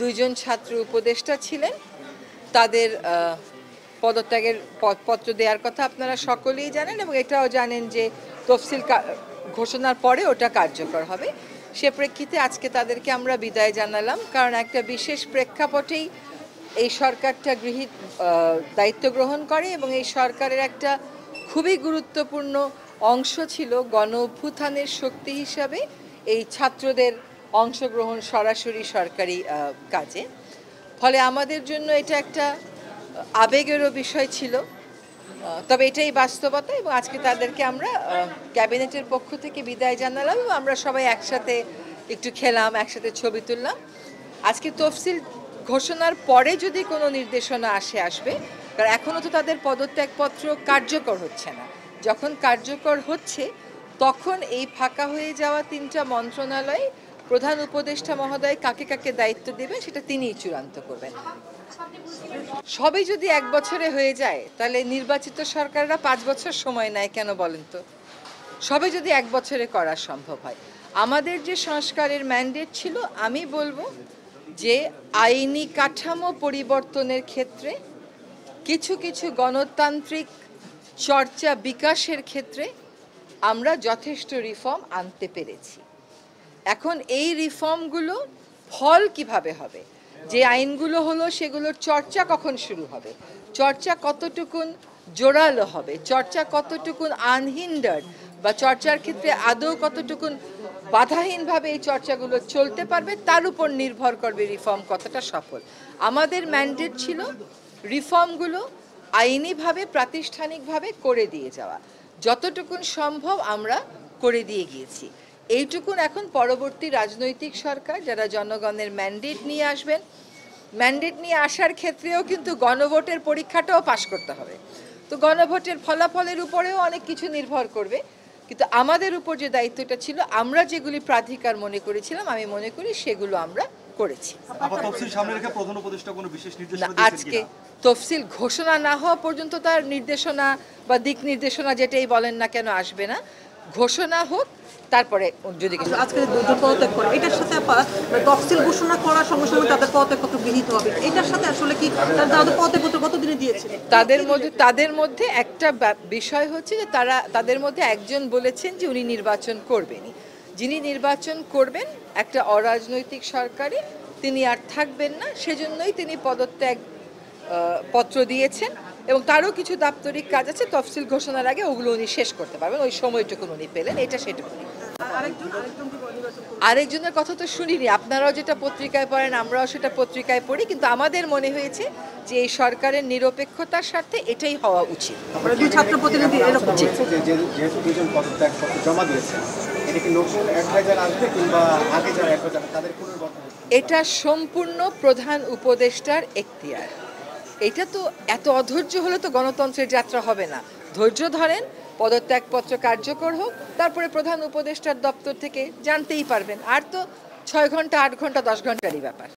দুইজন ছাত্র উপদেষ্টা ছিলেন। তাদের পদত্যাগের পত্র দেওয়ার কথা আপনারা সকলেই জানেন এবং এটাও জানেন যে তফসিল ঘোষণার পরে ওটা কার্যকর হবে। সে প্রেক্ষিতে আজকে তাদেরকে আমরা বিদায় জানালাম, কারণ একটা বিশেষ প্রেক্ষাপটেই এই সরকারটা দায়িত্ব গ্রহণ করে এবং এই সরকারের একটা খুবই গুরুত্বপূর্ণ অংশ ছিল গণ অভ্যুত্থানের শক্তি হিসাবে এই ছাত্রদের অংশগ্রহণ সরাসরি সরকারি কাজে। ফলে আমাদের জন্য এটা একটা আবেগেরও বিষয় ছিল, তবে এটাই বাস্তবতা এবং আজকে তাদেরকে আমরা ক্যাবিনেটের পক্ষ থেকে বিদায় জানালাম এবং আমরা সবাই একসাথে একটু খেলাম, একসাথে ছবি তুললাম। আজকে তফসিল ঘোষণার পরে যদি কোনো নির্দেশনা আসবে, কারণ এখনও তো তাদের পদত্যাগপত্র কার্যকর হচ্ছে না। যখন কার্যকর হচ্ছে তখন এই ফাঁকা হয়ে যাওয়া 3টা মন্ত্রণালয় প্রধান উপদেষ্টা মহোদয় কাকে কাকে দায়িত্ব দেবেন সেটা তিনিই চূড়ান্ত করবেন। সবই যদি 1 বছরে হয়ে যায় তাহলে নির্বাচিত সরকাররা 5 বছর সময় নেয় কেন বলেন তো? সবই যদি 1 বছরে করা সম্ভব হয়। আমাদের যে সংস্কারের ম্যান্ডেট ছিল, আমি বলবো যে আইনি কাঠামো পরিবর্তনের ক্ষেত্রে কিছু কিছু গণতান্ত্রিক চর্চা বিকাশের ক্ষেত্রে আমরা যথেষ্ট রিফর্ম আনতে পেরেছি। এখন এই রিফর্মগুলো ফল কিভাবে হবে, যে আইনগুলো হলো সেগুলোর চর্চা কখন শুরু হবে, চর্চা কতটুকুন জোরালো হবে, চর্চা কতটুকুন আনহিন্ডার্ড বা চর্চার ক্ষেত্রে আদৌ কতটুকুন বাধাহীনভাবে এই চর্চাগুলো চলতে পারবে, তার উপর নির্ভর করবে রিফর্ম কতটা সফল। আমাদের ম্যান্ডেট ছিল রিফর্মগুলো আইনিভাবে প্রাতিষ্ঠানিকভাবে করে দিয়ে যাওয়া, যতটুকুন সম্ভব আমরা করে দিয়ে গিয়েছি। এইটুকুন এখন পরবর্তী রাজনৈতিক সরকার যারা জনগণের ম্যান্ডেট নিয়ে আসবেন, ম্যান্ডেট নিয়ে আসার ক্ষেত্রেও কিন্তু গণভোটের পরীক্ষাটাও পাশ করতে হবে। তো গণভোটের ফলাফলের উপরেও অনেক কিছু নির্ভর করবে, কিন্তু আমাদের উপর যে দায়িত্বটা ছিল, আমরা যেগুলি প্রাধিকার মনে করেছিলাম, আমি মনে করি সেগুলো আমরা করেছি। আজকে তফসিল ঘোষণা না হওয়া পর্যন্ত তার নির্দেশনা বা দিক নির্দেশনা যেটাই বলেন না কেন আসবে না। ঘোষণা হোক, তারপরে যদি কিছু আজকে দুজন পদত্যাগ করে এটার সাথে তফসিল ঘোষণা করার সঙ্গে সঙ্গে তাদের পদত্যাগপত্র গৃহীত হবে, এটার সাথে আসলে কি তাদের পদত্যাগপত্র কতদিনে দিয়েছে? তাদের মধ্যে একটা বিষয় হচ্ছে যে তাদের মধ্যে একজন বলেছেন যে উনি নির্বাচন করবেনই। যিনি নির্বাচন করবেন একটা অরাজনৈতিক সরকারে তিনি আর থাকবেন না, সেজন্যই তিনি পদত্যাগ পত্র দিয়েছেন এবং তারও কিছু দাপ্তরিক কাজ আছে। তফসিল ঘোষণার আগে ওগুলো উনি শেষ করতে পারবেন, ওই সময়টুকুন উনি পেলেন, এটা সেটুকুনি। আরেকজনের কথা তো শুনিনি, আপনারাও যেটা পত্রিকায় পড়েন আমরাও সেটা পত্রিকায় পড়ি, কিন্তু আমাদের মনে হয়েছে যে এই সরকারের নিরপেক্ষতার স্বার্থে এটাই হওয়া উচিত। ছাত্র প্রতিনিধি এটা সম্পূর্ণ প্রধান উপদেষ্টার এখতিয়ার। এটা তো এত অধৈর্য হলে তো গণতন্ত্রের যাত্রা হবে না। ধৈর্য ধরেন, পদত্যাগপত্র কার্যকর হোক, তারপরে প্রধান উপদেষ্টার দপ্তর থেকে জানতেই পারবেন। আর তো 6 ঘন্টা 8 ঘন্টা 10 ঘন্টারই ব্যাপার।